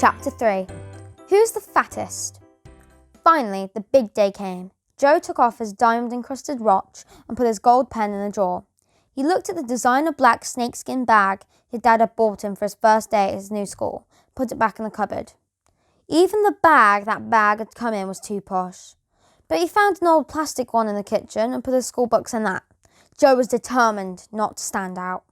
Chapter 3. Who's the fattest? Finally, the big day came. Joe took off his diamond-encrusted watch and put his gold pen in the drawer. He looked at the designer black snakeskin bag his dad had bought him for his first day at his new school, put it back in the cupboard. Even the bag that bag had come in was too posh. But he found an old plastic one in the kitchen and put his school books in that. Joe was determined not to stand out.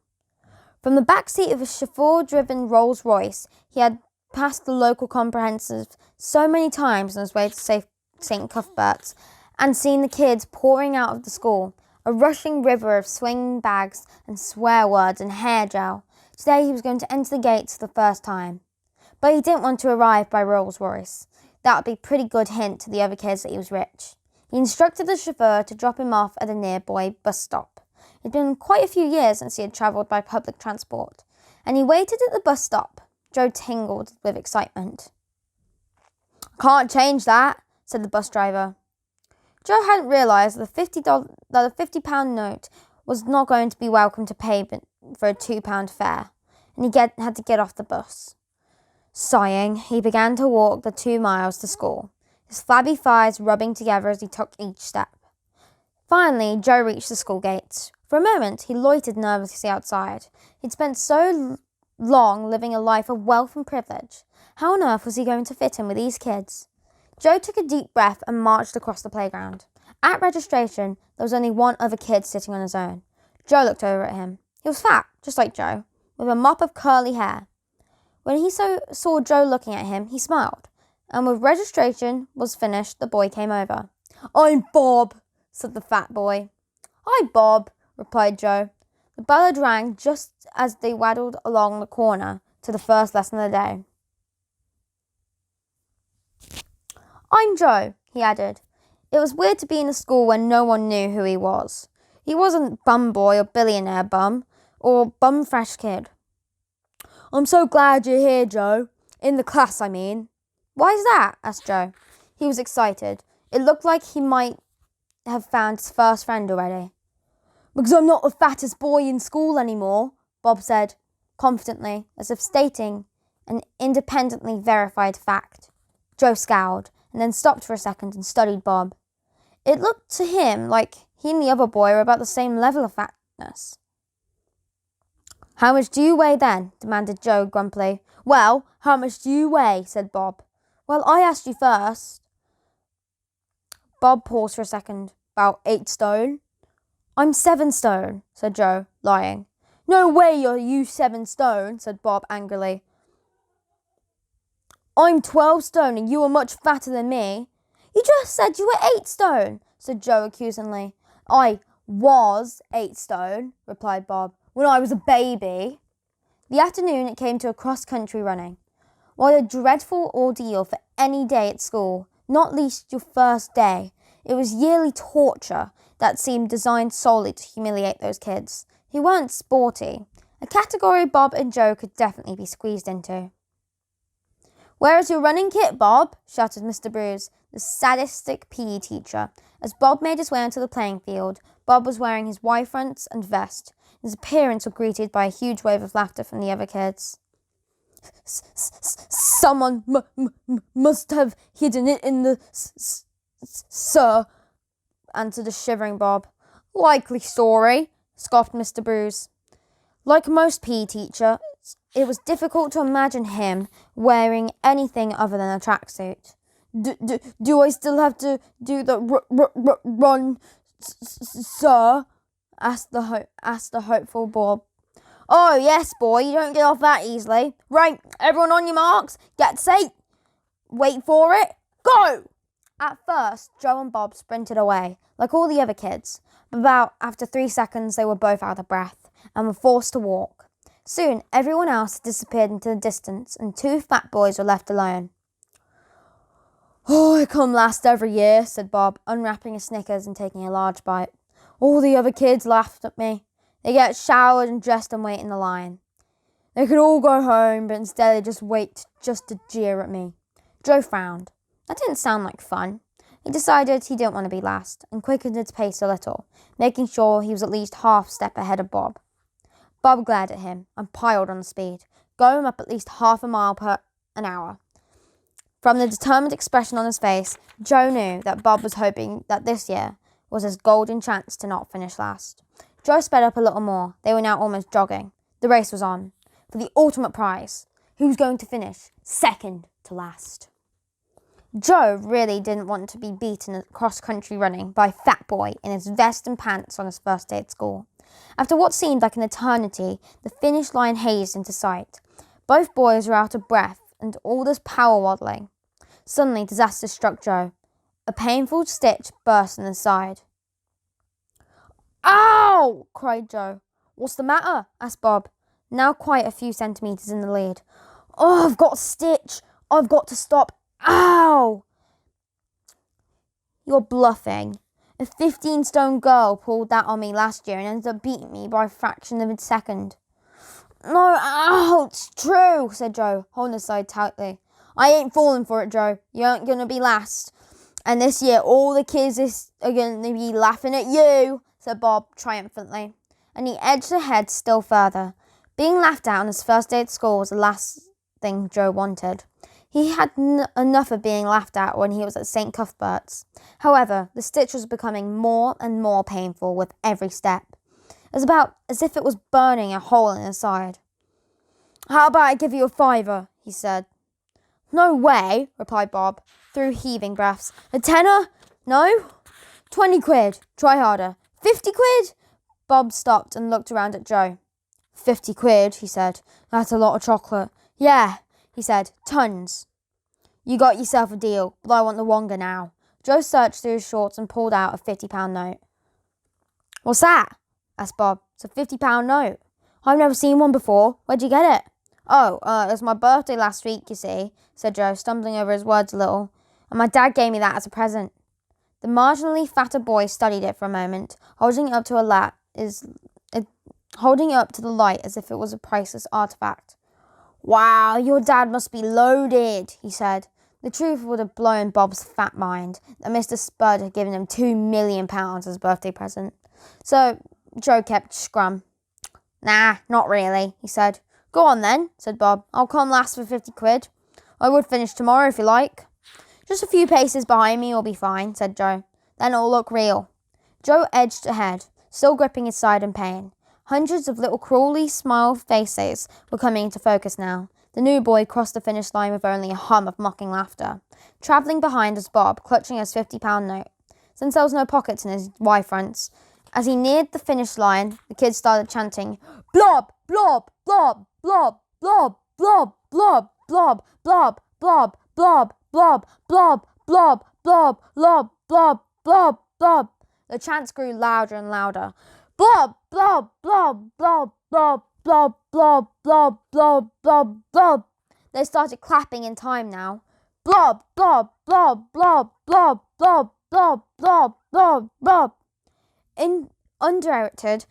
From the back seat of a chauffeur-driven Rolls-Royce, he had passed the local comprehensive so many times on his way to St. Cuthbert's and seen the kids pouring out of the school, a rushing river of swing bags and swear words and hair gel. Today he was going to enter the gates for the first time. But he didn't want to arrive by Rolls-Royce. That would be a pretty good hint to the other kids that he was rich. He instructed the chauffeur to drop him off at a nearby bus stop. It had been quite a few years since he had travelled by public transport, and he waited at the bus stop. Joe tingled with excitement. "I can't change that," said the bus driver. Joe hadn't realised that a £50 note was not going to be welcome to payment for a £2 fare, and he had to get off the bus. Sighing, he began to walk the 2 miles to school, his flabby thighs rubbing together as he took each step. Finally, Joe reached the school gates. For a moment, he loitered nervously outside. He'd spent so long living a life of wealth and privilege. How on earth was he going to fit in with these kids? Joe took a deep breath and marched across the playground. At registration, there was only one other kid sitting on his own. Joe looked over at him. He was fat, just like Joe, with a mop of curly hair. When he saw Joe looking at him, he smiled, and when registration was finished, the boy came over. "I'm Bob," said the fat boy. "Hi, Bob," replied Joe. The bell had rang just as they waddled along the corner to the first lesson of the day. "I'm Joe," he added. It was weird to be in a school where no one knew who he was. He wasn't Bum Boy or Billionaire Bum or Bum Fresh Kid. "I'm so glad you're here, Joe. In the class, I mean." "Why's that?" asked Joe. He was excited. It looked like he might have found his first friend already. "Because I'm not the fattest boy in school anymore," Bob said, confidently, as if stating an independently verified fact. Joe scowled, and then stopped for a second and studied Bob. It looked to him like he and the other boy were about the same level of fatness. "How much do you weigh then?" demanded Joe grumpily. "Well, how much do you weigh?" said Bob. "Well, I asked you first." Bob paused for a second. "About 8 stone." "I'm 7 stone," said Joe, lying. "No way are you 7 stone," said Bob angrily. "I'm 12 stone and you are much fatter than me." "You just said you were 8 stone," said Joe accusingly. "I was 8 stone," replied Bob, "when I was a baby." The afternoon it came to a cross-country running. What a dreadful ordeal for any day at school, not least your first day. It was yearly torture that seemed designed solely to humiliate those kids, who weren't sporty, a category Bob and Joe could definitely be squeezed into. "Where is your running kit, Bob?" shouted Mr. Bruce, the sadistic PE teacher. As Bob made his way onto the playing field, Bob was wearing his Y-fronts and vest. His appearance was greeted by a huge wave of laughter from the other kids. "Someone must have hidden it in the sir," answered a shivering Bob. "Likely story," scoffed Mr. Bruce. Like most PE teachers, it was difficult to imagine him wearing anything other than a tracksuit. Do I still have to do the run, sir?" asked the hopeful Bob. "Oh, yes, boy, you don't get off that easily. Right, everyone on your marks, get set, wait for it, go!" At first, Joe and Bob sprinted away, like all the other kids, but after 3 seconds they were both out of breath and were forced to walk. Soon, everyone else had disappeared into the distance and 2 fat boys were left alone. "Oh, I come last every year," said Bob, unwrapping a Snickers and taking a large bite. "All the other kids laughed at me. They get showered and dressed and wait in the line. They could all go home, but instead they just wait just to jeer at me." Joe frowned. That didn't sound like fun. He decided he didn't want to be last and quickened his pace a little, making sure he was at least half step ahead of Bob. Bob glared at him and piled on the speed, going up at least half a mile per an hour. From the determined expression on his face, Joe knew that Bob was hoping that this year was his golden chance to not finish last. Joe sped up a little more. They were now almost jogging. The race was on. For the ultimate prize, who was going to finish second to last? Joe really didn't want to be beaten at cross-country running by a fat boy in his vest and pants on his first day at school. After what seemed like an eternity, the finish line hazed into sight. Both boys were out of breath and all this power waddling. Suddenly, disaster struck Joe. A painful stitch burst in his side. "Ow!" cried Joe. "What's the matter?" asked Bob, now quite a few centimetres in the lead. "Oh, I've got a stitch. I've got to stop. Ow!" "You're bluffing. A 15-stone girl pulled that on me last year and ended up beating me by a fraction of a second." "No, ow, it's true," said Joe, holding his side tightly. "I ain't falling for it, Joe. You ain't going to be last. And this year, all the kids are going to be laughing at you," said Bob triumphantly. And he edged ahead still further. Being laughed at on his first day at school was the last thing Joe wanted. He had enough of being laughed at when he was at St. Cuthbert's. However, the stitch was becoming more and more painful with every step. It was about as if it was burning a hole in his side. "How about I give you a fiver?" he said. "No way," replied Bob, through heaving breaths. "A tenner? No? 20 quid. Try harder. 50 quid? Bob stopped and looked around at Joe. 50 quid, he said. "That's a lot of chocolate." "Yeah," he said. "Tons." "You got yourself a deal, but I want the Wonga now." Joe searched through his shorts and pulled out a £50 note. "What's that?" asked Bob. "It's a £50 note." "I've never seen one before. Where'd you get it?" "Oh, it was my birthday last week, you see," said Joe, stumbling over his words a little. "And my dad gave me that as a present." The marginally fatter boy studied it for a moment, holding it up to the light as if it was a priceless artifact. "Wow, your dad must be loaded," he said. The truth would have blown Bob's fat mind that Mr. Spud had given him £2 million as his birthday present. So Joe kept scrum. "Nah, not really," he said. "Go on then," said Bob. "I'll come last for 50 quid. I would finish tomorrow if you like." "Just a few paces behind me will be fine," said Joe. "Then it'll look real." Joe edged ahead, still gripping his side in pain. Hundreds of little cruelly smiled faces were coming into focus now. The new boy crossed the finish line with only a hum of mocking laughter. Travelling behind was Bob, clutching his £50 note. Since there was no pockets in his Y-fronts, as he neared the finish line, the kids started chanting, "Blob, blob, blob, blob, blob, blob, blob, blob, blob, blob, blob, blob, blob, blob, blob, blob, blob, blob, blob." The chants grew louder and louder. "Blob, blob, blob, blob, blob, blob, blob, blob, blob, blob, blob." They started clapping in time now. "Blob, blob, blob, blob, blob, blob, blob, blob, blob, blob." Undirected,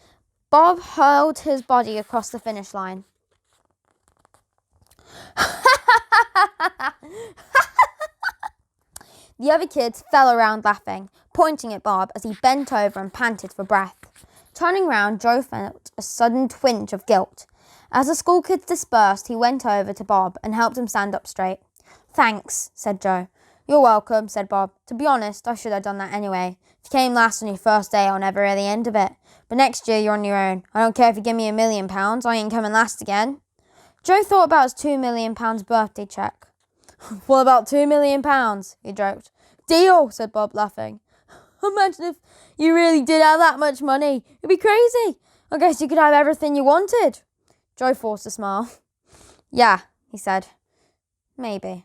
Bob hurled his body across the finish line. The other kids fell around laughing, pointing at Bob as he bent over and panted for breath. Turning round, Joe felt a sudden twinge of guilt. As the school kids dispersed, he went over to Bob and helped him stand up straight. "Thanks," said Joe. "You're welcome," said Bob. "To be honest, I should have done that anyway. If you came last on your first day, I'll never hear the end of it. But next year, you're on your own. I don't care if you give me £1 million, I ain't coming last again." Joe thought about his £2 million birthday cheque. "What about £2 million?" he joked. "Deal," said Bob, laughing. "Imagine if you really did have that much money. It'd be crazy. I guess you could have everything you wanted." Joe forced a smile. "Yeah," he said. "Maybe."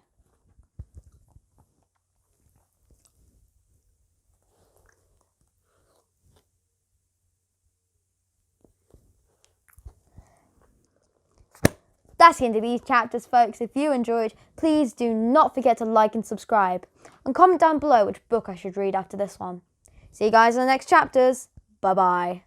That's the end of these chapters, folks. If you enjoyed, please do not forget to like and subscribe. And comment down below which book I should read after this one. See you guys in the next chapters. Bye-bye.